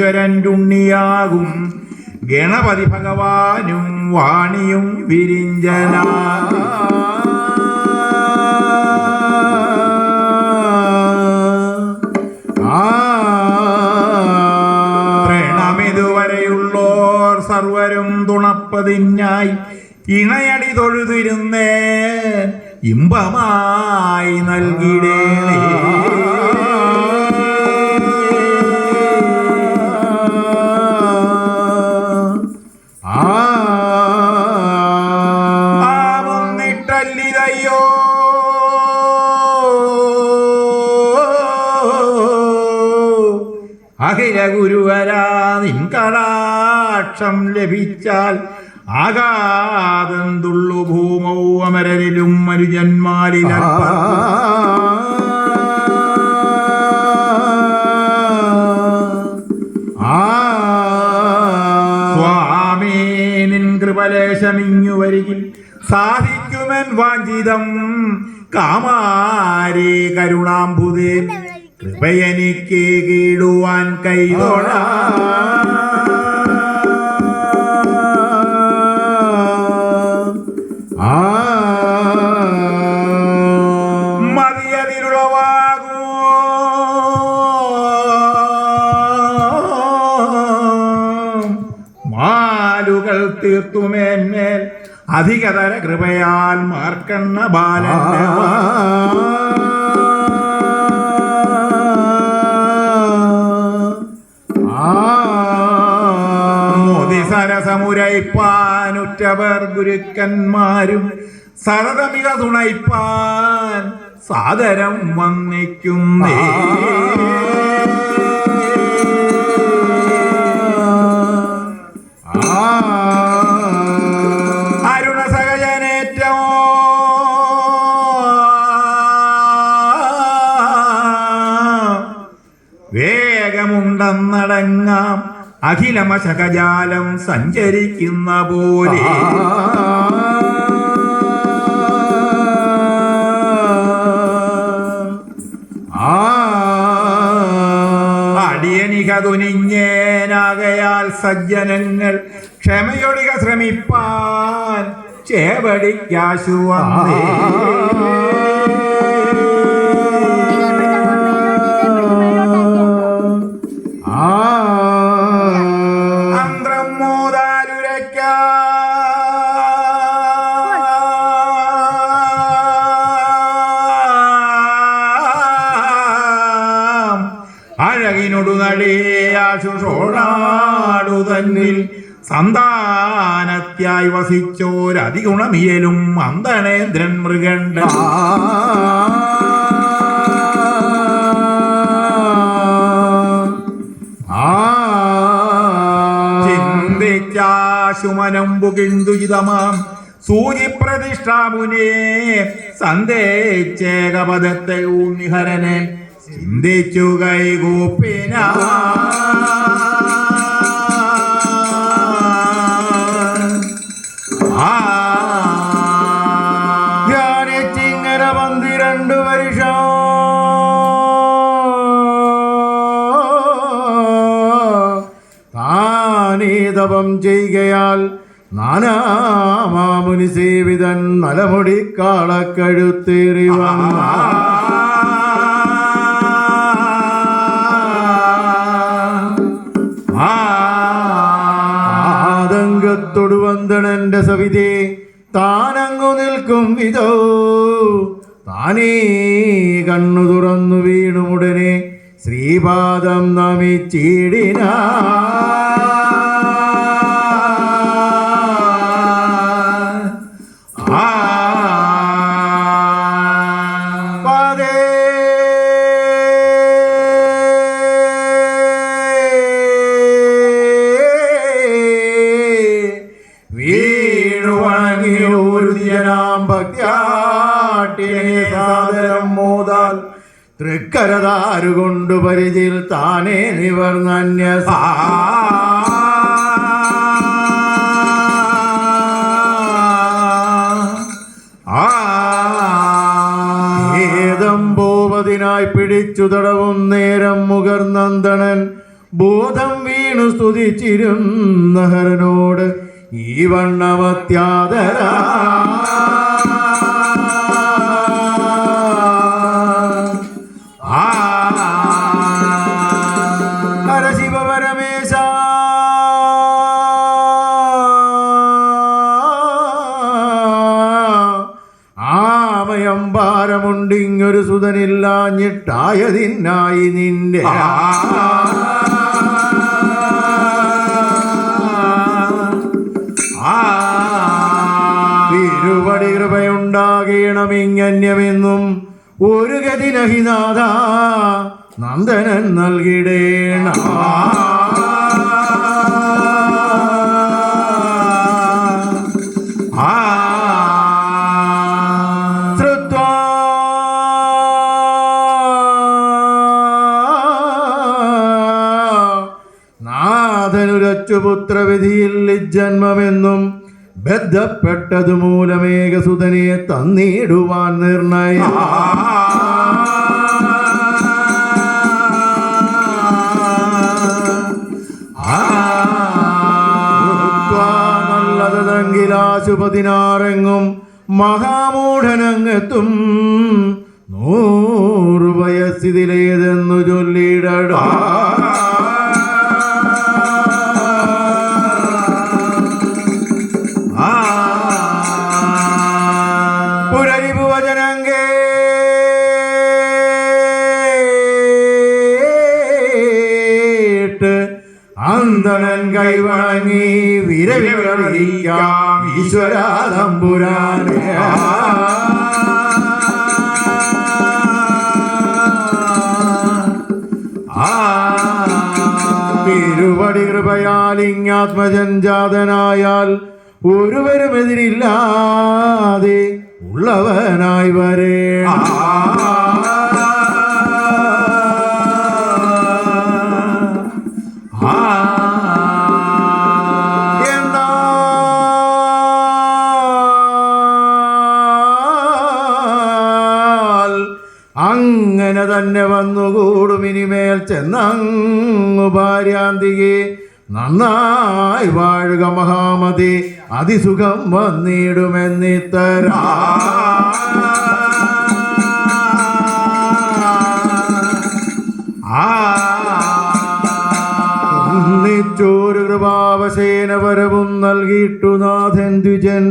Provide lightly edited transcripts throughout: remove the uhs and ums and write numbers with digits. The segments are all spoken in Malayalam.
ഈശ്വരൻ്റുണ്ണിയാകും ഗണപതി ഭഗവാനും വാണിയും വിരിഞ്ചന. ത്രിണമിതുവരെയുള്ളോർ സർവരും തുണപ്പതിനായി ഇണയടി തൊഴുതിരുന്നേ ഇമ്പമായി നൽകിടേണേ. ആവുന്നിട്ടല്ലിതയ്യോ അഖില ഗുരുവരാ നിൻ കടാക്ഷം ലഭിച്ചാൽ ആകാതെന്തുള്ളു ഭൂമൗ അമരരിലും മനുജന്മാരിലും. സ്വാമി നിൻ കൃപലേശമിങ്ങു വരികിൽ സാധിക്കുമെൻ വാഞ്ചിതം കാമാരേ കരുണാംബുദേ കൃപയെനിക്ക് കീടുവാൻ കൈതൊഴാ. മതിയതിലുളവാകൂ മാലുകൾ തീർത്തുമേന്മേൽ അധികതര കൃപയാൽ മാർക്കണ്ണ ബാലന്റെ സരസമുരയിപ്പാനുറ്റവർ ഗുരുക്കന്മാരും സരതമിക തുണയിപ്പാൻ സാദരം വന്നിക്കുന്നേ. അരുണ സഹജനേറ്റമോ വേഗമുണ്ടെന്നടങ്ങാം അഖിലമശകജാലം സഞ്ചരിക്കുന്ന പോലെ. അടിയനിക തുനിഞ്ഞേനാകയാൽ സജ്ജനങ്ങൾ ക്ഷമയൊടിക ശ്രമിപ്പാൻ ചേവടിക്കാശു വന്നേ. അഴകിനൊടു നടേയാശുഷോണാടു തന്നിൽ സന്താനത്യായി വസിച്ചോരതിഗുണമിയലും അന്തണേന്ദ്രൻ മൃഗണ്ട. ചിന്തിച്ചാശുമനമ്പു കിന്ദുജിതമാം സൂചിപ്രതിഷ്ഠാമുനേ സന്ദേശേകപദത്തെ ഊന്നിഹരനെ ചിന്തിച്ചു കൈകൂപ്പിന. ധ്യാനിച്ചിങ്ങര 12 വർഷം താനീതപം ചെയ്യുകയാൽ നാനാമാമുനി സേവിതൻ നലമുടി കാളക്കഴുത്തേറി വന്ന തൊടുവന്തണന്റെ സവിതേ താനങ്ങു നിൽക്കും വിധോ താനേ കണ്ണു തുറന്നു വീണുമുടനെ ശ്രീപാദം നമിച്ചിടിന. സാദരം മോദാൽ തൃക്കരതാരുകൊണ്ടു പരിചിൽ താനേ നിവർന്നന്യ ഏതംബോവതിനായി പിടിച്ചു തടവും നേരം മുകർനന്ദനൻ ബോധം വീണു സ്തുതിച്ചിരുന്ന ഹരനോട് ഈ വണ്ണമത്യാദരാ ഭാരമുണ്ടിങ്ങൊരു സുതനില്ലാഞ്ഞിട്ടായതിനായി നിന്റെ തിരുവടി കൃപയുണ്ടാകേണമിങ്ങന്യമെന്നും ഒരു ഗതിനഹിനാഥ നന്ദനൻ നൽകിടേണ പുത്രവിധിയിൽ ജന്മമെന്നും ബന്ധപ്പെട്ടതു മൂലമേകസുതനെ തന്നിടുവാൻ നിർണയം നല്ലതെങ്കിലാശുപതിനാറെങ്ങും മഹാമൂഢനങ്ങെത്തും 100 വയസ്സിതിലേതെന്നു ചൊല്ലിടടാ അന്തണൻ കൈവണങ്ങി വിരവിളിക്കാം ഈശ്വരാ തമ്പുരാനെ തിരുവടി കൃപയാൽ ഇങ്ങാത്മജൻ ജാതനായാൽ ഒരുവരും എതിരില്ലാതെ ഉള്ളവനായി വരേണ അങ്ങനെ തന്നെ വന്നുകൂടും ഇനിമേൽ ചെന്നങ്ങു ഭാര്യാന്തികെ നന്നായി വാഴുക മഹാമതി അതിസുഖം വന്നിടുമെന്നിത്തരാ ഒന്നിച്ചോരു കൃപാവശേനപരവും നൽകിയിട്ടു നാഥൻ ദ്വിജൻ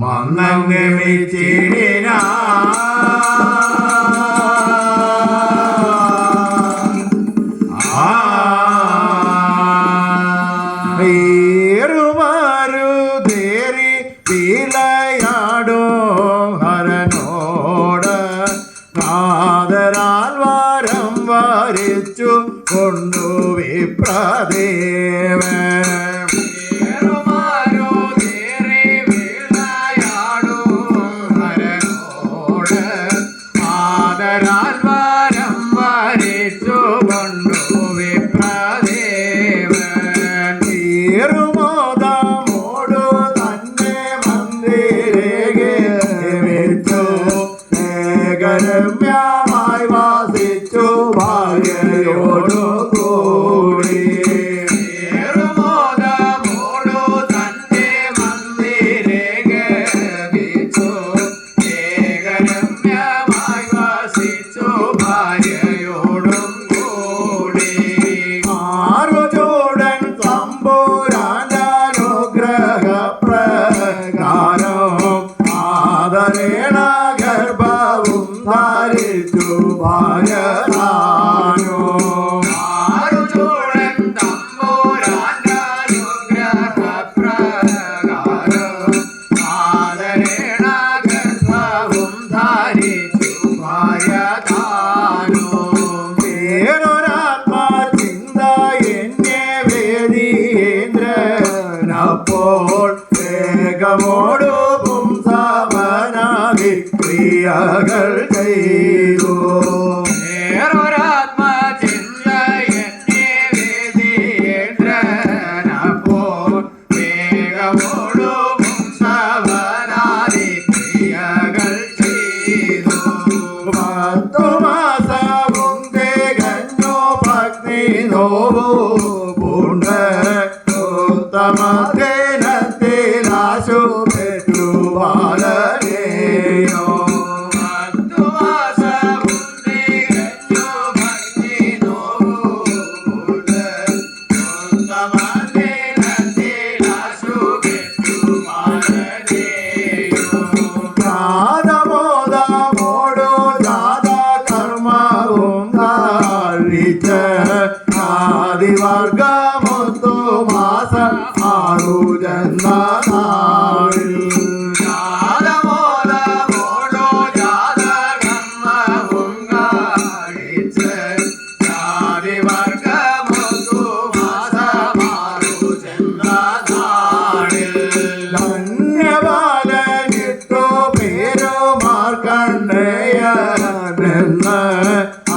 മന്നങ്ങമിച്ചിടിനാ യാടോ ഹരനോട് കാതരാൽ വാരം വരിച്ചു കൊണ്ടു വിപ്രദേവൻ രമ്യമായി വാസിച്ചു ഭാര്യയോടു കൂടി തന്റെ മന്ദിരേകു ഏകരമ്യമായി വാസിച്ചു ഭാര്യയോടും കൂടി 6 നോവോ പൂണ്ട് ഉത്തമദിനത്തിലാശു പെറ്റു ബാലനെയോ വർഗമൊത്തു മാസ ആറു ജന്മനാളിൽ ജാതമോദമോടോ ജാതകർമ്മവും കാണിച്ച് ജാതിവർഗമൊത്തു മാസമാറു ജന്മനാളിൽ ധന്യബാലനിട്ടു പേരു മാർക്കണ്ഡേയനെന്ന്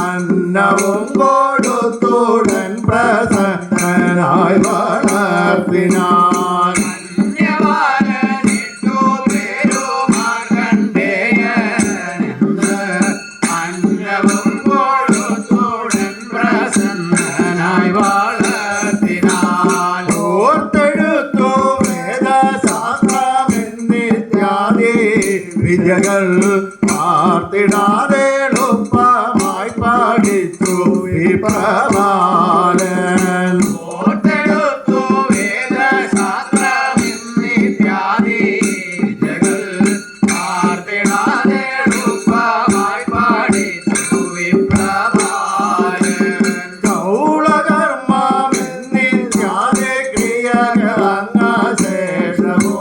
അന്നവും കൊടുത്തുടൻ പ്രസന്നനായി വളർത്തിനാൻ ധന്യബാലനിട്ടു പേരു മാർക്കണ്ഡേയനെന്ന് അന്നവും കൊടുത്തുടൻ പ്രസന്നനായി വളർത്തിനാൻ ഓർത്തെഴുത്തു വേദശാസ്ത്രമെന്നിത്യാദി വിദ്യകൾ പാർത്തിടാതെ എളുപ്പമായി പഠിച്ചു വിപ്രബാലൻ ഓർത്തെഴുത്തു വേദശാസ്ത്രമെന്നിത്യാദി വിദ്യകൾ പാർത്തിടാതെ എളുപ്പമായി പഠിച്ചു വിപ്രബാലൻ കൗളകർമ്മമെന്നിത്യാദി ക്രിയകളങ്ങ ശേഷമോ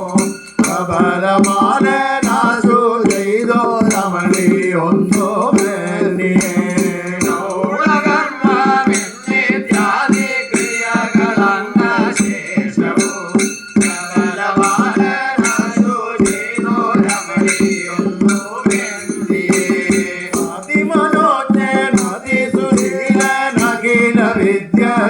പ്രബലമാലനാശു ചെയ്തോ രമണി ഒന്നു മേൽനിയേ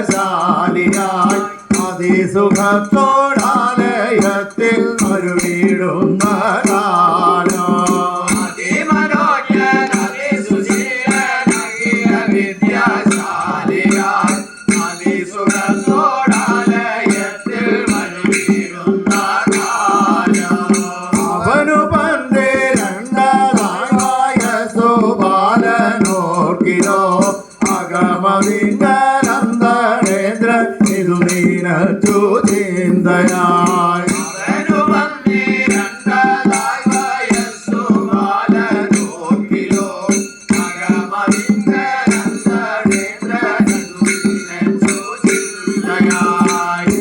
വിദ്യാശാലിയായി അതിസുഖത്തോടാലയത്തിൽ ഒരു വീടുന്ന കാലം വിദ്യാശാലിയായി അതിസുഖത്തോടാലയത്തിൽ ഒരു വീടുന്ന കാലം അവനു പണ്ട് രണ്ടതായ സുബാലനോർക്കിലോ അകമതിങ്കരന്തരേന്ദ്ര ഇതു നീനച്ചു ചിന്തയായി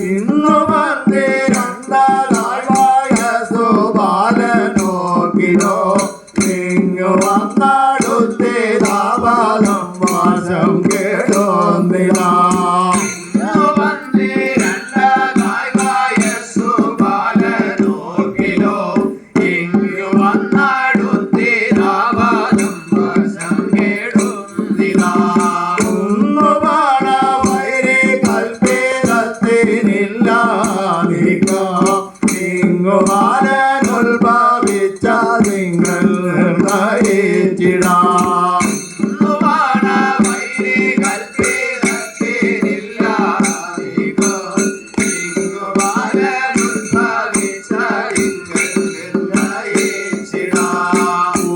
ഇന്നു പണ്ട് രണ്ടതായ സുബാലനോർക്കിലോ ഇങ്ങു വന്നടുത്തേതാപാദം വാസം കേടുന്നില്ല ഉൽഭവിച്ച നിങ്ങൾ നിർണയിച്ചിടാം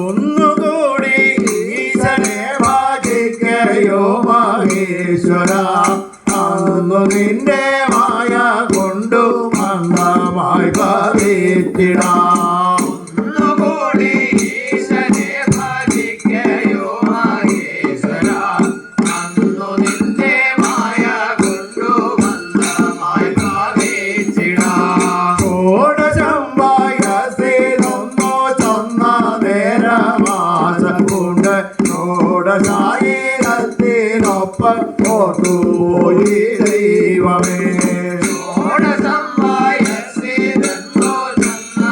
ഒന്നുകൂടി ഈശനെ ഭാജിക്കയോ മഹേശ്വര അന്നു നിന്റെ മായ കൊണ്ടു മന്ദമായി ഭവിച്ചിടാം ഒന്നുകൂടി ഈശനെ ഭാജിക്കയോ മഹേശ്വര അന്നു നിന്റെ മായ കൊണ്ടു മന്ദമായി ഭവിച്ചിടാം ോടശംബായസിലൊന്നോ ചൊന്ന നേരമാസം കൊണ്ട് ോടശായിരത്തിനൊപ്പം ഓർത്തുപോയി ദൈവമേ ോടശംബായസിലൊന്നോ ചൊന്ന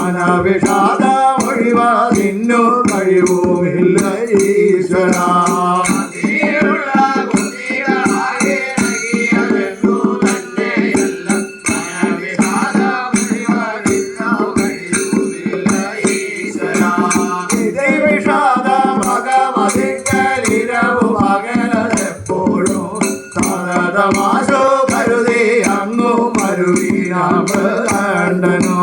മനവിഷാദമൊഴിവാതിന്നു കഴിവുമില്ല ഈശ്വര. കണ്ടനോ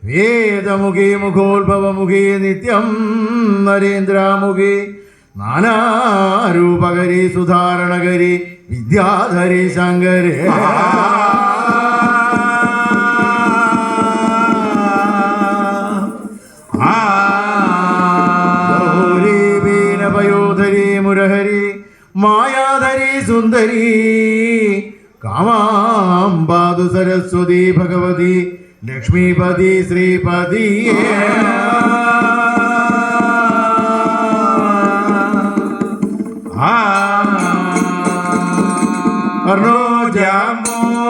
വേദമുഖി മുഖോത്ഭവമുഖി നിത്യം നരേന്ദ്രമുഖി നാനാരൂപകരി സുധാരണകരി വിദ്യാധരി ശങ്കരേ വീണപയോധരി മുരഹരി മായാധരി സുന്ദരി കാമാംബാദു സരസ്വതി ഭഗവതി ലക്ഷ്മീപതി ശ്രീപതി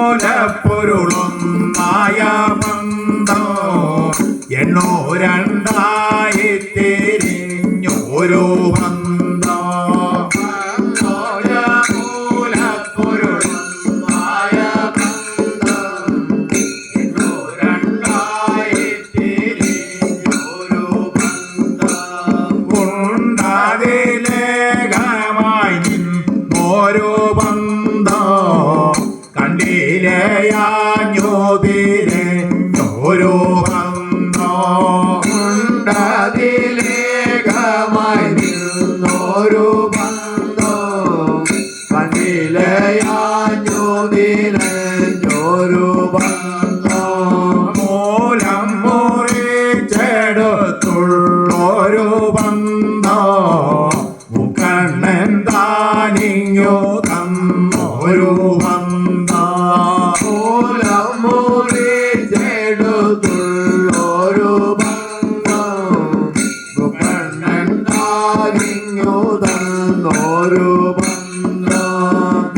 മൂലപ്പൊരുളും നായമന്തോ എണ്ണോ രണ്ടായി തിരിഞ്ഞോരോ ബന്ധോ ഓരോ ബന്ധോ ഉണ്ടതിലേകമായി നിന്നോരോ ബന്ധോ കണ്ണിലയാഞ്ഞോതിരഞ്ഞോരോ ബന്ധോ മൂലം മുറിച്ചെടുത്തുള്ളോരോ ബന്ധോ മുക്കണ്ണൻ താനിങ്ങോ തന്നോരോ ബന്ധോ മൂലം മുറിച്ചെടുത്തുള്ളോരോ ബന്ധോ മുക്കണ്ണൻ താനിങ്ങോ തന്നോരോ ബന്ധോ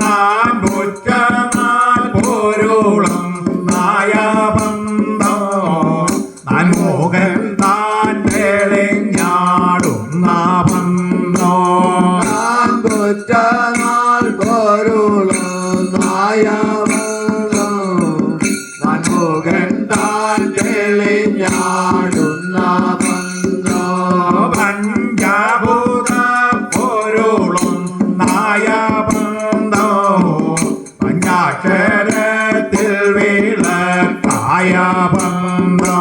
നാൻ കുറ്റമാൽ പോരോളം നായ ബന്ധോ നാൻ മോഹൻ താൻ തെളിഞ്ഞാടുന്ന ബന്ധോ നാൻ കുറ്റമാൽ പോരോളം നായ ബന്ധോ നാൻ മോഹൻ താൻ തെളിഞ്ഞാടുന്ന ബന്ധോ പഞ്ചഭൂത പോരോളം നായ ബന്ധോ പഞ്ചാക്ഷരത്തിൽ വിളക്കായ ബന്ധോ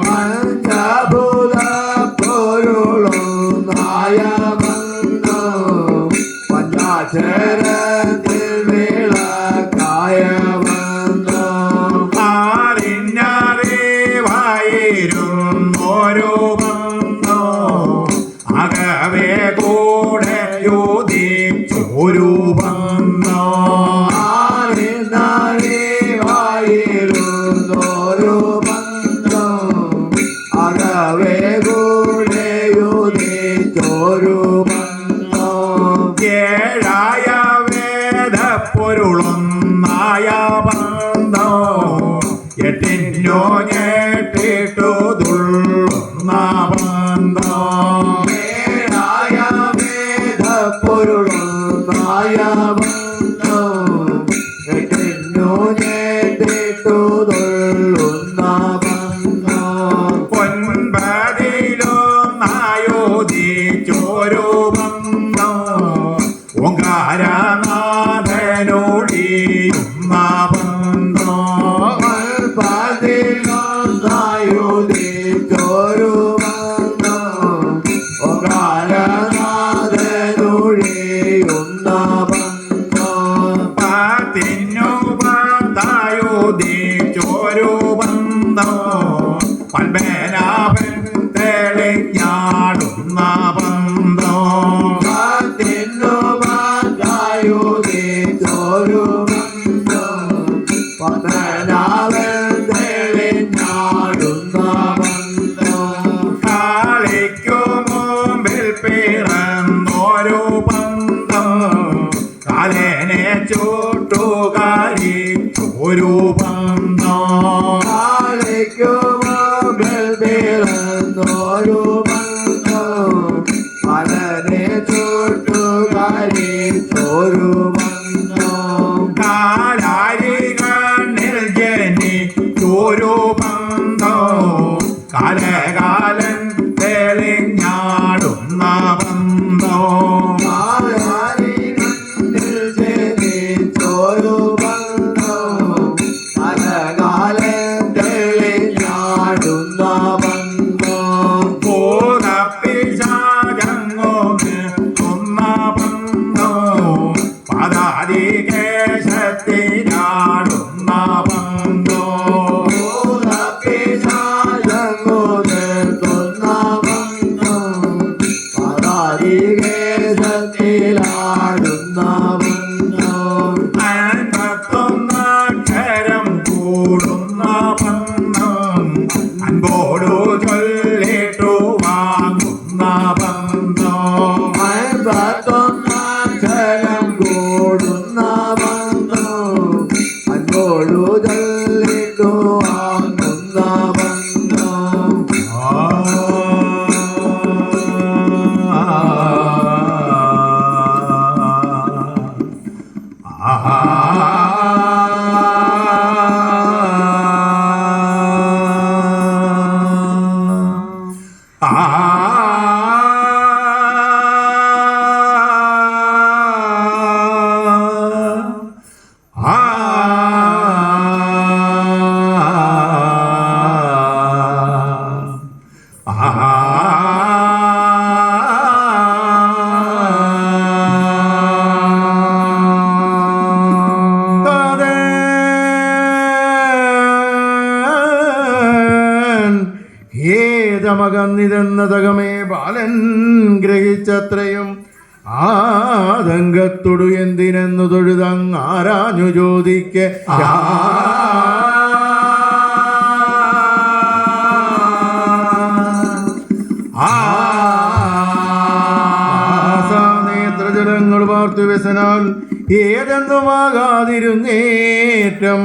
പഞ്ചഭൂത പോരോളം നായ ബന്ധോ പഞ്ചാക്ഷരത്തിൽ വിളക്കായ ബന്ധോ ആരിഞ്ഞറിവായിരുന്നോരോ ബന്ധോ അകവേ കൂടെ യോജിച്ചോരോ ബന്ധോ ആരിഞ്ഞറിവായിരുന്നോരോ ബന്ധോ അകവേ കൂടെ യോജിച്ചോരോ ബന്ധോ ഏഴായ വേദപ്പൊരുളും നായ ബന്ധോ എട്ടിഞ്ഞോ ഞെട്ടിട്ടു തുള്ളുന്ന ബന്ധോ ഏഴായ വേദപ്പൊരുളും നായ ബന്ധോ എട്ടിഞ്ഞോ ഞെട്ടിട്ടു തുള്ളുന്ന ബന്ധോ പൊൻപതിൽ ഞാടുന്ന ബന്ധോ തിന്നുമായുതീച്ചൊരു ബന്ധം പതനാവൻ തെളിഞ്ഞാടുന്ന ബന്ധം കാളിക്കു മുമ്പിൽ പിറന്നൊരു ബന്ധം കാലേനെ ചൂട്ടുകാരി ഒരു ബന്ധം കാളിക്കു മുമ്പിൽ പിറന്നൊരു ബന്ധം പലനെ ചൂട്ടുകാരി ഒരു ബന്ധം കാലാരി കണ്ണിൽ ജനിച്ചൊരു ബന്ധം കാലകാലൻ തെളിഞ്ഞാടുന്ന ബന്ധം കാലാരി കണ്ണിൽ ജനിച്ചൊരു ബന്ധം പലകാലം തെളിഞ്ഞാടുന്ന ബന്ധം ഭൂതപ്പിശാചങ്ങോന്ന് ഒന്ന ബന്ധം പദാതി കേശത്തിനാടുന്ന ബന്ധം ഭൂതപ്പിശാചങ്ങോതിർത്തുന്ന ബന്ധം പദാതികേശത്തിലാടുന്ന ബന്ധം അൻപത്തൊന്നക്ഷരം കൂടുന്ന ബന്ധം അൻപോടു ചൊല്ലിട്ടു വാങ്ങുന്ന ബന്ധം അൻപത്തൊന്നക്ഷരം കൂടുന്ന ബന്ധം അൻപോടു ചൊല്ലിട്ടു വാങ്ങുന്ന ബന്ധം ഏതമകന്നിതെന്നതകമേ ബാലൻ ഗ്രഹിച്ചത്രയും ആതങ്കത്തൊടു എന്തിനെന്നു തൊഴുതങ് ആരാഞ്ഞു ചോദിക്കെ നേത്രജലങ്ങൾ പാർത്തു വ്യസനാൽ ഏതെന്നുമാകാതിരുന്നേറ്റം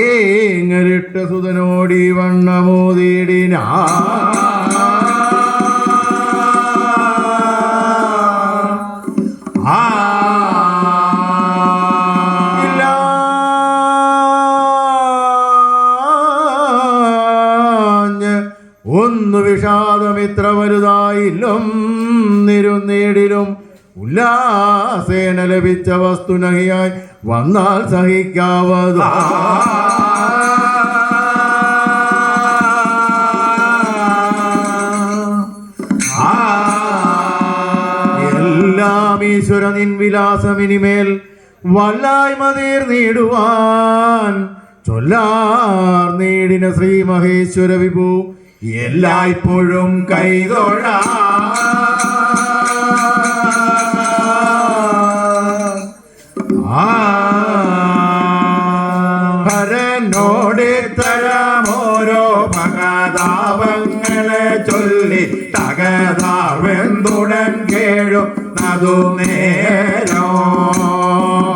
ഏങ്ങരിട്ട സുതനോടി വണ്ണമോതിടിനാ ഒന്നു വിഷാദമിത്ര വലുതായില്ലും നിരുന്നേടിലും ഉല്ലാസേന ലഭിച്ച വസ്തുനഹിയായി വന്നാൽ സഹിക്കാവതു എല്ലാം ഈശ്വര നിൻ വിലാസമിനിമേൽ വല്ലായ്മ തീർന്നിടുവാൻ ചൊല്ലാർ നേടിന ശ്രീ മഹേശ്വര വിഭു എല്ലായ്പ്പോഴും കൈതൊഴ ഹരനോടെ തരാമോരോ ഭഗതാപങ്ങളെ ചൊല്ലി തകതാവെന്തുടൻ കേഴുന്നതു നേരോ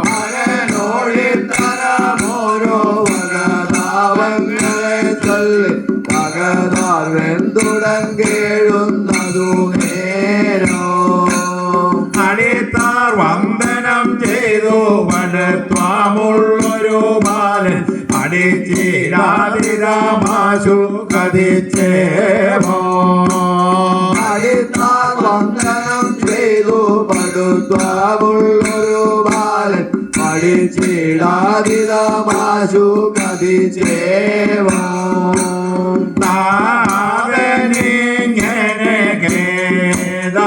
ഹരനോടി തരാമോരോ ഭഗതാപങ്ങളെ ചൊല്ലി തകതാൽ വെന്തുടൻ കേഴുന്നതു നേരോ അടിത്താർ വന്ദനം ചെയ്തു വനത്വാമുള്ളൊരു ബാലൻ അടിച്ചിരാതിരാമാശു കഥിച്ചേമോ അടിത്താർ വന്ദനം ചെയ്തു പടുത്വാമുള്ളൊരു ബാലൻ പഠിച്ചിടാതിരാമാശു കഥിച്ചേമോ താവനിങ്ങനെ ഖേദമെന്താതി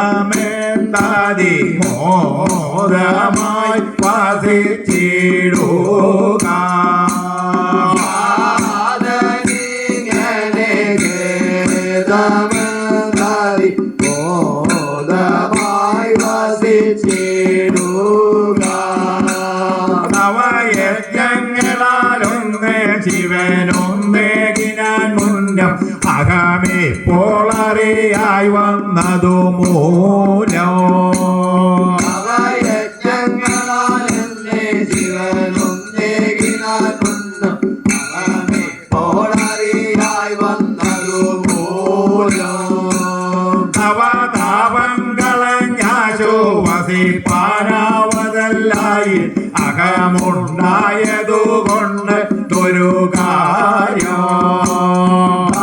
മോദമായി വസിച്ചിടുക ഖേദമെന്താതി ബലിയായി വന്നതു മൂലം അവയജ്ഞങ്ങളാൽ എന്നെ ജീവനൊന്നേകിനാനുണ്ട് അവമെപ്പോഴറിയായി വന്നതു മൂലം അവതാപം കളഞ്ഞാശു വസിപ്പാനാവതല്ലായി അകമുണ്ടായതുകൊണ്ട് ഒരു കാര്യം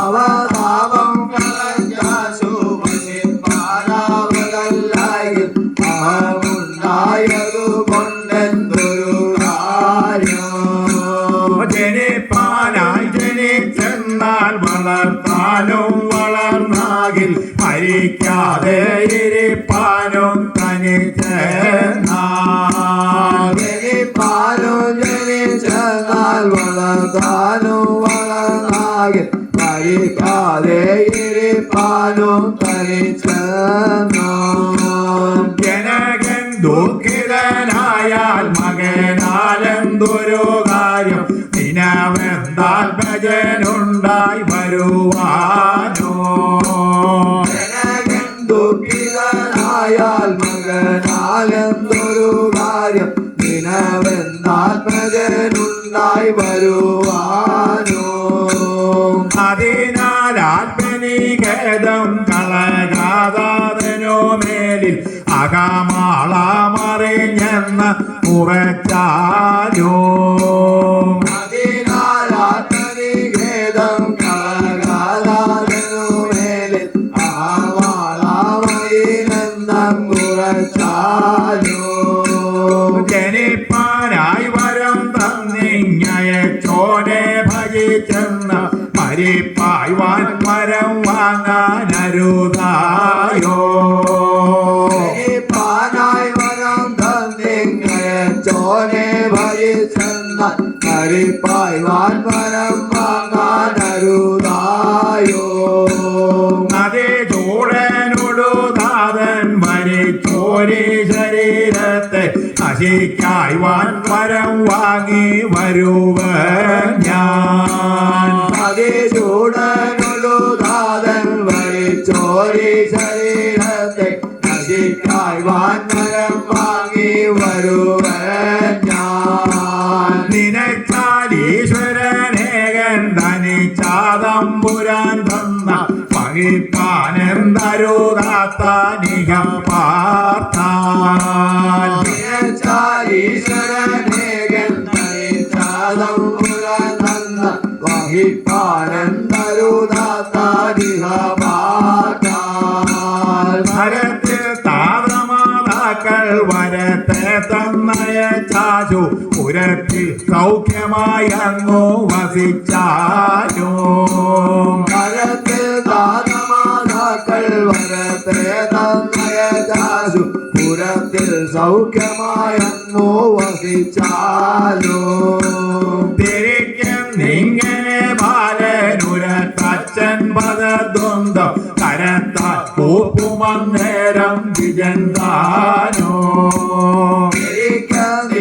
അവതാപം കളഞ്ഞാശുപസിപ്പാനാവതല്ലായി അഹമുണ്ടായതു കൊണ്ടെന്തൊരു കാര്യം ജനിപ്പാനായി ജനിച്ചെന്നാൽ വളർത്താനും വളർന്നാകിൽ മരിക്കാതെ ഇരിപ്പാനും തനിച്ചെന്നാൽ ജനിച്ചെന്നാൽ വളർത്താനും വളർന്നാകിൽ മരിക്കാതെ ഇരിപ്പാനും തനിച്ചെന്നാൽ ജനകൻ ദുഃഖിതനായാൽ മകനാലെന്തൊരു കാര്യം ദിനവെന്താൽ ഭജനുണ്ടായി വരുവാനോ ജനകൻ ദുഃഖിതനായാൽ മകനാലെന്തൊരു കാര്യം ദിനവെന്നാൽ ഭജനുണ്ടായി വരുവാനോ അതിനാൽ ആത്മനികേതം കളകാതനോ മേലിൽ അകമാളമറിഞ്ഞെന്ന് ഉറച്ചാലോ അതിനാലാത്മനികേതം കളകാതനുമേലിൽ ആവാളമറിനെന്നുറച്ചാലോ ജനിപ്പാനായി വരം തന്നിങ്ങയച്ചോനെ ഭജിച്ചെന്ന് മരിപ്പായി വാൻ വരം വാങ്ങാനരുതായോ പാനായി വരം തന്നിങ്ങയച്ചോനെ ഭജിച്ചെന്ന കരിപ്പായി വാൻ വരം വാങ്ങാനരുതായോ അതേ ചൂടനോടു താതൻ മരിച്ചോരി ശരീരത്തെ നശിക്കായി വാൻ വരം വാങ്ങി വരുവ ഞാൻ ചൂടനൊടു താതൻ വരിച്ചോരി ശരീരത്തെ നശിക്കായി വാൻമരം വാങ്ങി വരുവ ഞാൻ നിനച്ചാലീശ്വരനേകൻ ധനിച്ചാതമ്പുരാൻ തന്ന പകിപ്പാനെന്തരുതാത്ത നികം പാർത്താൽ ഈശ്വരനേകൻ തനിച്ചാതമ്പുരാൻ തന്ന വഹിപ്പാനെന്തരുതാത്താരിഹപാട്ടാൽ ഭരത്തിൽ താതമാതാക്കൾ വരത്തെ തന്നയ ചാചു പുരത്തിൽ സൗഖ്യമായി അങ്ങോ വസിച്ചാലോ കരത്തിൽ താതമാതാക്കൾ വരത്തെ തന്നയ ചാശു പുരത്തിൽ സൗഖ്യമായെന്നോ വസിച്ചാലോ തിരിക്കുന്നിങ്ങനെ ബാലനുരത്തച്ഛൻ പദദ്വന്ദ്വം കരത്താൽ കൂപ്പുമന്നേരം വിജന്താനോ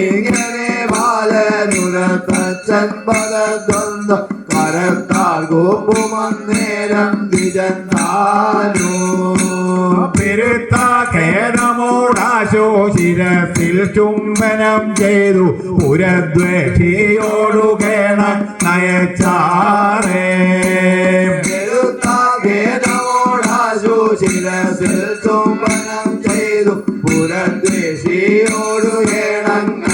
ഇങ്ങനെ ബാലനുരത്തച്ഛൻ പദദ്വന്ദ്വ കരത്താൽ ഗോപുമന്നേരം വിജന്താനോ പെരുത്ത ഖേദമോടാശോ ശിരസിൽ ചുംബനം ചെയ്തു പുരദ്വേഷിയോടു കേണ നയച്ചാറേ ഭേദമോടാശു ശിരസിൽ ചുംബനം ചെയ്തു പുരദ്വേഷിയോടു കേണങ്ങയച്ചാരേ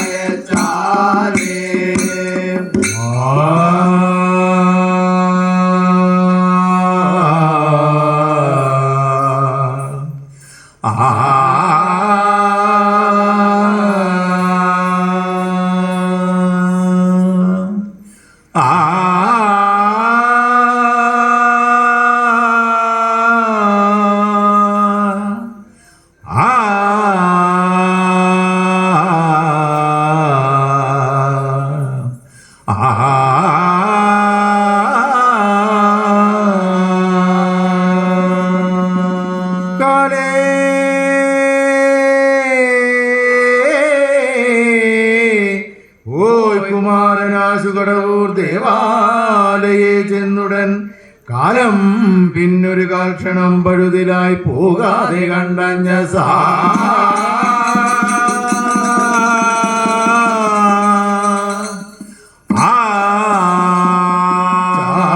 കാലം പിന്നൊരു കാൽക്ഷണം പഴുതിലായി പോകാതെ കണ്ടഞ്ഞ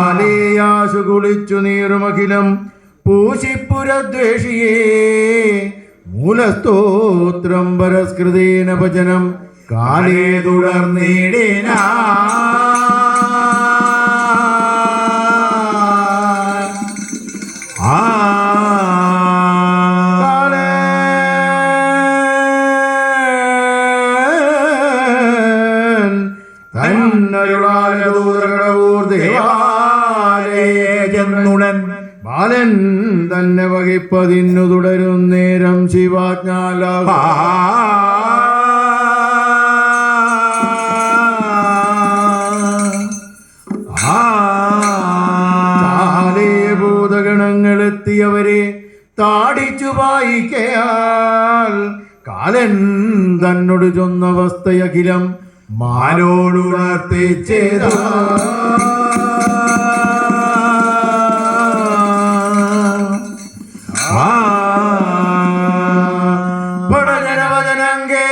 ചാലിയാശു കുളിച്ചു നീറുമഖിലം പൂശിപ്പുരദ്വേഷിയേ മൂലസ്തോത്രം പരസ്കൃതേന ഭജനം കാലേ തുടർന്നിടിന ചെന്നുടൻ ബാലൻ തന്നെ വഹിപ്പതിന്നു തുടരുന്നേരം ശിവാജ്ഞാല ഭൂതഗണങ്ങളെത്തിയവരെ താടിച്ചു വായിക്കയാൽ കാലൻ തന്നോട് ചൊന്നവസ്ഥയഖിലം മാനോടുണർത്തിച്ചേതാ പടജനവചനങ്കേ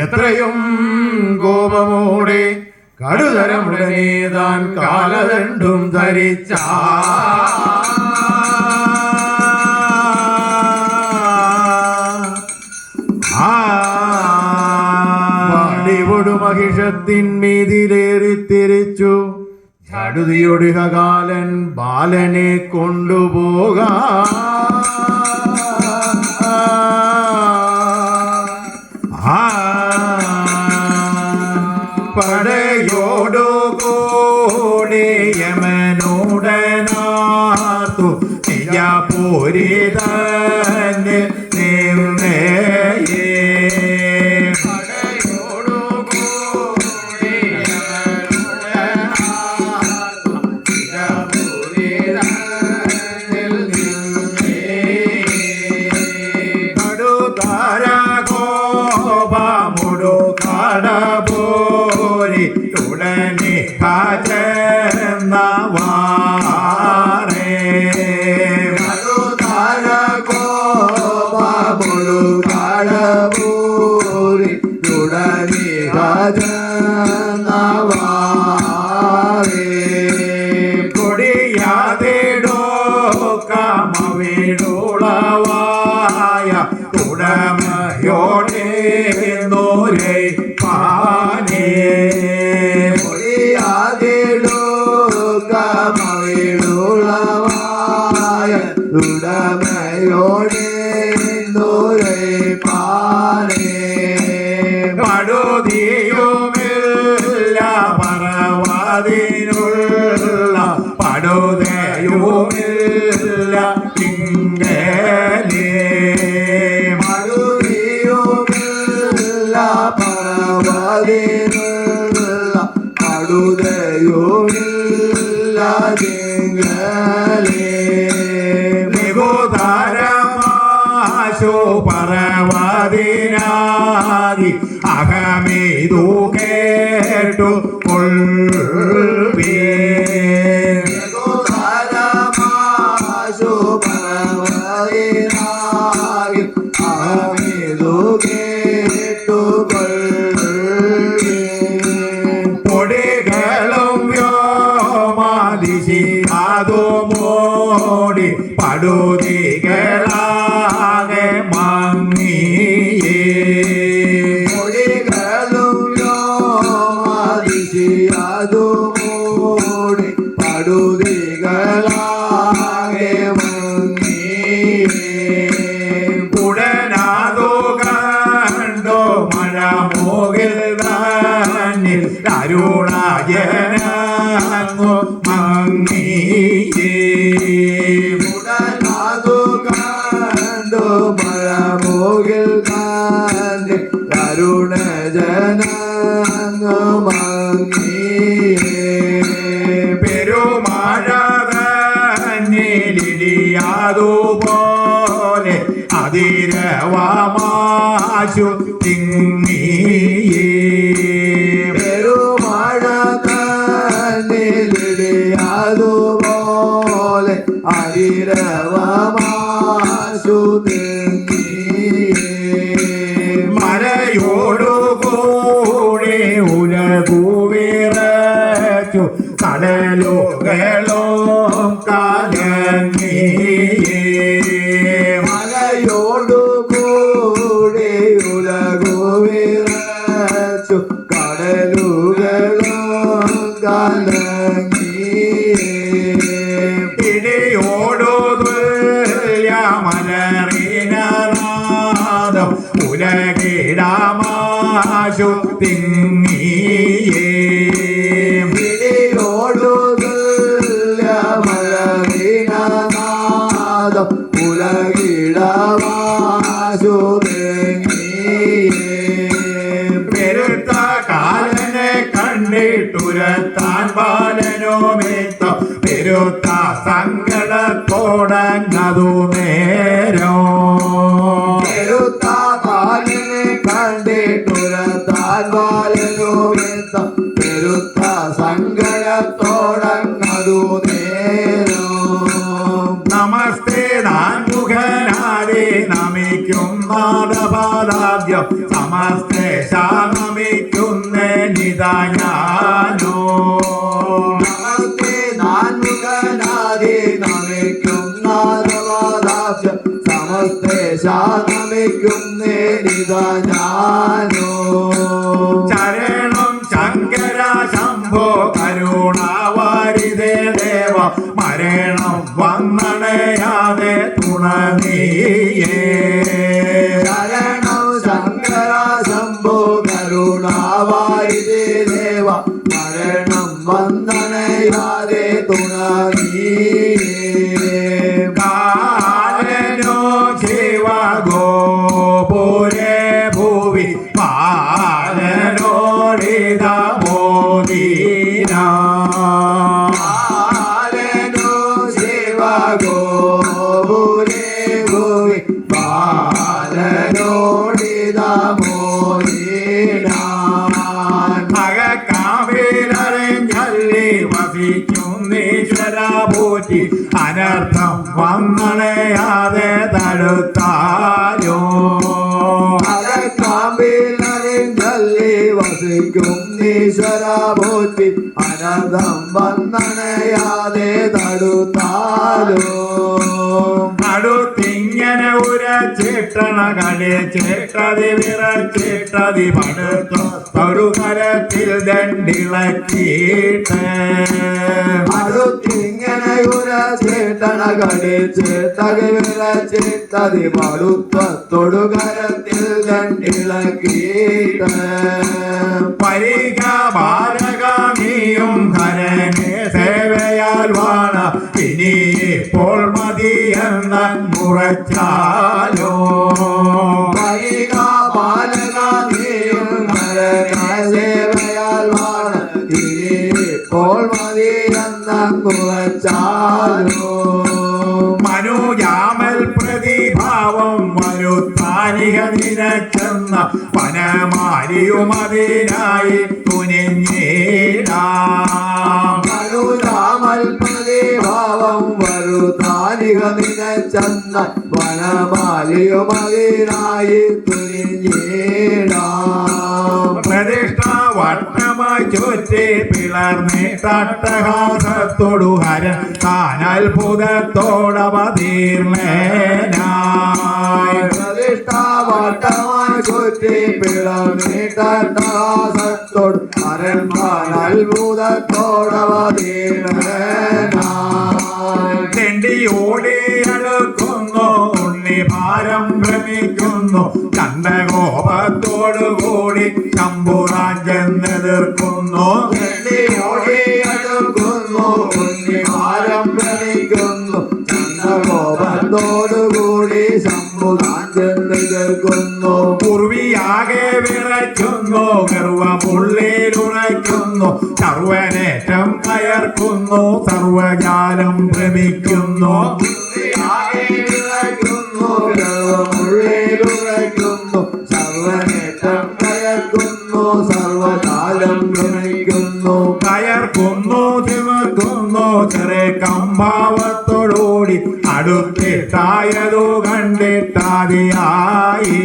എത്രയും കോപമോടെ കടുതരമുടനെ താൻ കാലദണ്ഡും ധരിച്ച മഹിഷത്തിന്മീതിലേറിത്തിരിച്ചു ചടുതിയൊടുകാലൻ ബാലനെ കൊണ്ടുപോകാ പടയോടു കൂടി യമനുടനാർത്തു നിജപൂരിതന്നെ നിന്നേയേ കടപോരി ഉടനെ കാജന്നവാറേ കടപോരി ഉടനെ കാജന്നവാറേ കൊടിയാതിടോ കമവിടുളവായ ഉടമയോടെ നോരേ പാനേ കമവിടുളവായ ഉടമയോടെ നോരേ പാനേ പടുതിയുമില്ല പറവതിനുള്ള പടുതയുമില്ല ഇങ്ങലേ മടുതിയുമില്ല പറവതിനുള്ള പടുതയുമില്ല തിങ്ങളേ നിഗോദാരമാശോ പറവതിനാകി അകമേതു കേട്ടു കൊൾവേ പൊടികളും വ്യോമാദിശി അതോ മോടി പടുതികളാകെ മങ്ങിയേ പടുതികളാകെ ഉടനാതോ കണ്ടോ മഴ മോകിൽ തന്നിൽ അരുണാജനങ്ങു മങ്ങിയേ ഉടനാതു കണ്ടു മഴ മോകിൽ കാന്റെ കരുണ ജനങ്ങു മങ്ങിയേ പെരുമഴ തന്നിലിടിയാതുപോലെ അതിരവമാശു തിങ്ങി ഈരവമാശു മലയോടു കൂടി ഉലകൂവിറച്ചു കടലുകളും കലങ്ങി മലയോടു കൂടി ഉലകു വിറച്ചു കടലുകളും കലങ്ങി ഇടിയോടു തുല്യമലറിനാദം ഉലകിടമാശു തിങ്ങിയേ ഇടിയോടു തുല്യമലറിനാദം ഉലകിടമാശു പെരുത്ത കാലനെ കണ്ടിട്ടുരത്താൻ ബാലനോമേത്ത പെരുത്ത സങ്കടത്തോടങ്ങതു നേരോ പെരുത്ത കാലിനെ കണ്ടിട്ടുരത്താൻ ബാലനോമെത്ത പെരുത്ത സങ്കടത്തോടങ്ങതു നേരോ നമസ്തേ നാൻമുഖനാരെ നമിക്കും നാദപാദാദ്യം സമസ്തേ നമിക്കുന്ന നിതാനോ നമസ്തേ നാൻമുഖനാദി നമിക്കും നാദവാദാബ്ജം സമസ്തേശ നമിക്കും നേരിതാനോ ചരണം ശങ്കര ശംഭോ കരുണാവാരിതേ ദേവ മരണം വന്നണയാതെ തുണനീയേ ശരണം ശങ്കര ശംഭോ കരുണാവാരിതേ ദേവ മരണം വന്ദനയാതെ തുണനീയേ കാലനോ ശിവ ഗോപുരേ ഭൂവി പാലനോടിത മോദീന പാലനോ ശിവ ഗോപുരേ ഭൂവി പാലനോടിത മോദീനാൻ അകക്കാവിലറിഞ്ഞല്ലി വസിക്കുന്നീശ്വര പോറ്റി അനർത്ഥം വന്നണയാതെ തടുത്താലോ അരക്കാമ്പിലറിഞ്ഞല്ലി വസിക്കും ഈശ്വര പോറ്റി അനന്തം വന്നണയാതെ തടുത്താലോ അടുത്തിങ്ങനെ ഉരച്ചിട്ടണ കളി ചേട്ടതി വിറച്ചിട്ടതി പടുത്തു ഒരു കരത്തിൽ ദണ്ടിളക്കിയിട്ട് അടുത്തിങ്ങനെ ഉരച്ചേട്ടണ കടിച്ചേട്ടതി വിറച്ചിട്ടതി മടുത്തൊടുകരത്തിൽ ദണ്ടിളക്കിയിട്ട് പരിക ബാലകാമിയും ഹരനെ സേവയാൽ വാണ ഇനി ഇപ്പോൾ മതിയെന്ന മുറച്ചാലോ പരിക ബാലകാനിയും സേവയാൽ വാണ ഇപ്പോൾ മതിയെന്നങ്ങുവച്ചാലോ മനുജാമൽ പ്രതിഭാവം വരുത്താനിക നിനച്ചെന്ന പനമാരിയുമതിനായി തുനിഞ്ഞേടാം മനുരാമൽ പ്രതിഭാവം വരുത്താനിക നിനച്ചെന്ന വനമാലിയുമതിനായി തുനിഞ്ഞേടാം പ്രതിഷ്ഠ വട്ടമായി ചുറ്റി പിളർന്നി തട്ടഹാസത്തോടു ഹരൻ താൻ അത്ഭുതത്തോടവതീർണനായി പ്രതിഷ്ഠാവട്ടമായി ചുറ്റി പിളർന്നിട്ടോട് അരൺമാൻ അത്ഭുതത്തോടവതീർണനായി തെണ്ടി ഓടി അടുക്കുന്നു ഉണ്ണി ഭാരം ഭ്രമിക്കുന്നു ചണ്ടകോപത്തോടുകൂടി ശമ്പുറാൻ ചെന്നെതിർക്കുന്നു ഓടിയടുക്കുന്നു ഉണ്ണിമാരം ഭ്രമിക്കുന്നു ചന്ദ്രകോപത്തോടുകൂടി ശംഭുതാൻ ചെന്നെതിർക്കുന്നു പൂർവിയാകെ വിറയ്ക്കുന്നു ഗർവമുള്ളിലുറയ്ക്കുന്നു സർവനേറ്റം കയർക്കുന്നു സർവജാലം ഭ്രമിക്കുന്നു ഉള്ളിലുറയ്ക്കുന്നു സർവനേറ്റം കയർക്കുന്നു സർവകാലം ഭ്രമിക്കുന്നു കയർക്കുന്നു തിമിർക്കുന്നു ചെറിയ കമ്പാവത്തോട് ഭാവത്തോടോടി അടുത്തിട്ടായതു കണ്ടിട്ടാതിയായി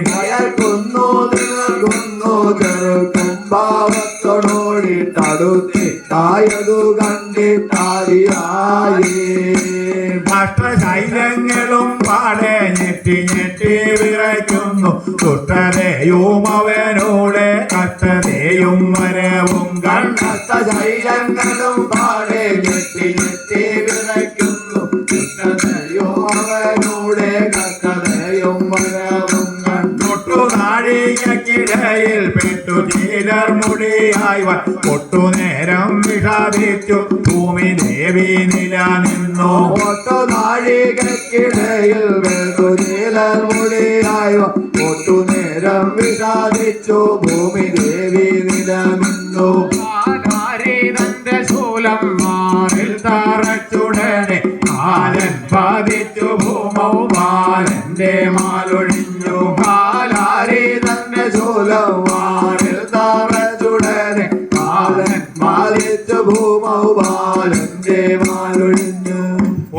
ഭയക്കുന്നു നിൽക്കുന്നു ചെറുക്കും ഭാവത്തോടോടിട്ടടുത്തിട്ടായതു കണ്ടിട്ടാതിയായി അഷ്ടശൈലങ്ങളും പാടെ ഞെട്ടി ഞെട്ടി വിറയ്ക്കുന്നു ദുഷ്ടതയും അവനോട് കഷ്ടതയും വരവും ശൈലങ്ങളും പാടെ ഞെട്ടി ഞെട്ടി വിറയ്ക്കുന്നു കൃഷ്ണതയോ അവനോടെ കഷ്ടതയും വരവും തൊട്ടു നാഴികക്കിടയിൽ പെട്ടു ചിലർ മുടിയായി പൊട്ടു നേരം വിഷാദിച്ചു ഭൂമി ദേവി നില നിന്നു ഒട്ടു നാഴികക്കിടയിൽ വെളുചിലർ മുടിയായി ഒട്ടു നേരം വിഷാദിച്ചു ഭൂമി ദേവി നില നിന്നു തന്റെ ശൂലം മാറിൽ തറച്ചുടനെ കാലൻ ബാധിച്ചു ഭൂമൗ ബാലന്റെ മാലൊഴിഞ്ഞു കാലാരി തന്നെ ശൂലവാനിൽ തറച്ചുടനെ കാലൻ മാലിച്ചു ഭൂമൗ ബാലന്റെ മാലൊഴിഞ്ഞു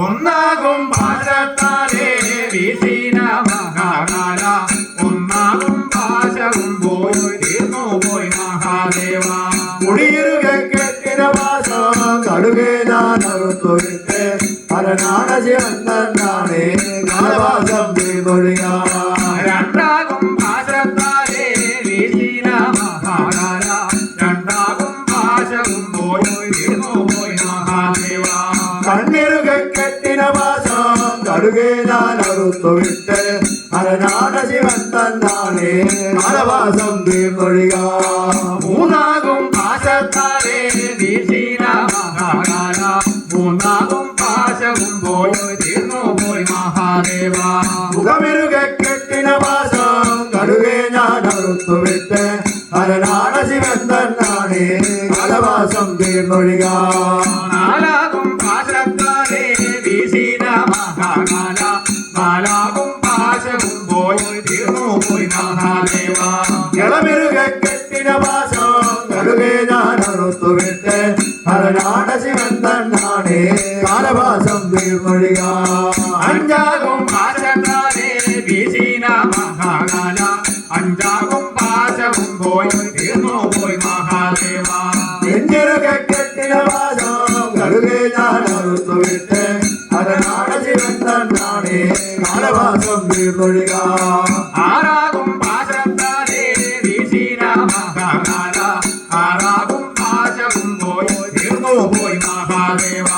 ഒന്നാകും ഭാഷത്താലേ വീശീന മഹാകാല ഒന്നാകും ഭാഷവും പോയി തീർന്നു പോയി മഹാദേവ കുടിയിരുക കെട്ടിന വാസം കടുകെ ഞാനറുത്തൊഴിട്ട് പരനാട ശിവൻ തന്നാണേ കാലവാസം ചെയ്തൊഴിയ രണ്ടാകും ഭാഷത്താലേ വീശീന മഹാകാല രണ്ടാകും ഭാഷവും പോയി തീർന്നു പോയി മഹാദേവ കണ്ണിറുക കെട്ടിന വാസം കടുകെ ഞാനറുത്തൊഴിട്ട് പരനാട ശിവൻ തന്നാണേ കാലവാസം തീർന്നൊഴിയ മൂന്നാകും ഭാഷത്താലേ വീശീന മഹാകാല മൂന്നാകും ഭാഷവും പോയി തീർന്നു പോയി മഹാദേവ മുഖമിറുക കെട്ടിന വാസം കടുകെ ഞാനറുത്തുവിട്ട് പരനാട ശിവൻ തന്നാണേ കാലവാസം തീർന്നൊഴിക നാലാകും ഭാഷത്താലേ വീശീന മഹാകാല നാലാകും ഭാഷവും പോയി തീർന്നു പോയി മഹാദേവ ഇളമിറുക കെട്ടിന വാസം കടുകെ ഞാനറുത്തുവിട്ട് പരനാട ശിവൻ തന്നാണേ കാലവാസം തീർന്നൊഴിക അഞ്ചാകും ഭാഷത്താലേ വീശീന മഹാകാല അഞ്ചാകും ഭാഷവും പോയി തീർന്നു പോയി മഹാദേവ നെഞ്ചിറുക കെട്ടിന വാസം കടുകെ ഞാനറുത്തുവിട്ട് പരനാട ശിവൻ തന്നാണേ കാലവാസം തീർന്നൊഴിക ആറാകും ഭാഷത്താലേ വീശീന മഹാകാല ആറാകും ഭാഷവും പോയി തീർന്നു പോയി മഹാദേവ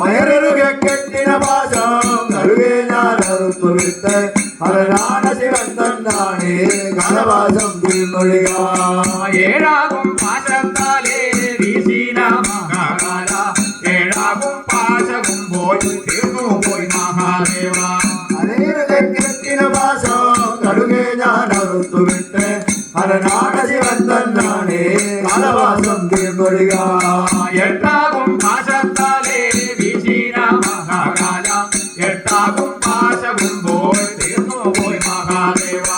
വയറിറുക കെട്ടിന വാസം കടുകെ ഞാനറുത്തുവിട്ട് പരനാട ശിവൻ തന്നാണേ കാലവാസം തീർന്നൊഴിക ഏഴാകും ഭാഷത്താലേ വീശീന മഹാകാല ഏഴാകും ഭാഷവും പോയി തീർന്നു പോയി മഹാദേവ അനേറുക കെട്ടിന വാസം കടുകെ ഞാനറുത്തുവിട്ട് പരനാട ശിവൻ തന്നാണേ കാലവാസം തീർന്നൊഴിക എട്ടാകും ഭാഷത്താലേ വീശീന മഹാകാല എട്ടാകും ഭാഷവും പോയി തീർന്നു പോയി മഹാദേവ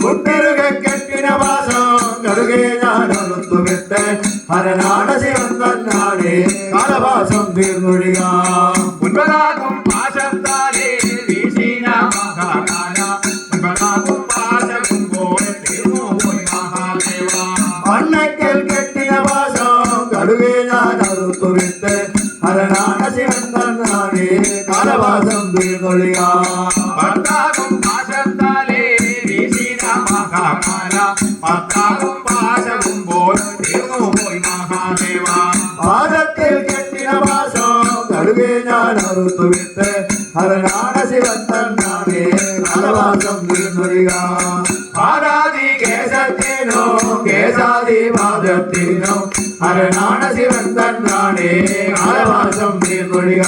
കുട്ടിറുക കെട്ടിന വാസം കടുകെ ഞാനറുത്തുവിട്ട് പരനാട ശിവൻ തന്നാണേ കാലവാസം തീർന്നൊഴിക ഒൻപതാകും ഭാഷത്താലേ വീശീന മഹാകാല ഒൻപതാകും ഭാഷവും പോയി തീർന്നു പോയി മഹാദേവ മണ്ണക്കൽ കെട്ടിന വാസം കടുകെ ഞാനറുത്തുവിട്ട് പരനാട ശിവൻ തന്നാണേ കാലവാസം തീർന്നൊഴിക പത്താകും ഭാഷത്താലേ വീശീന മഹാകാല പത്താകും ഭാഷവും പോയി തീർന്നു പോയി മഹാദേവ പാദത്തിൽ കെട്ടിന വാസം കടുകെ ഞാനറുത്തുവിട്ട് പരനാട ശിവൻ തന്നാണേ കാലവാസം തീർന്നൊഴിക പാദാതി കേശത്തിനോ കേശാതി പാദത്തിനോ പരനാട ശിവൻ തന്നാണേ കാലവാസം തീർന്നൊഴിക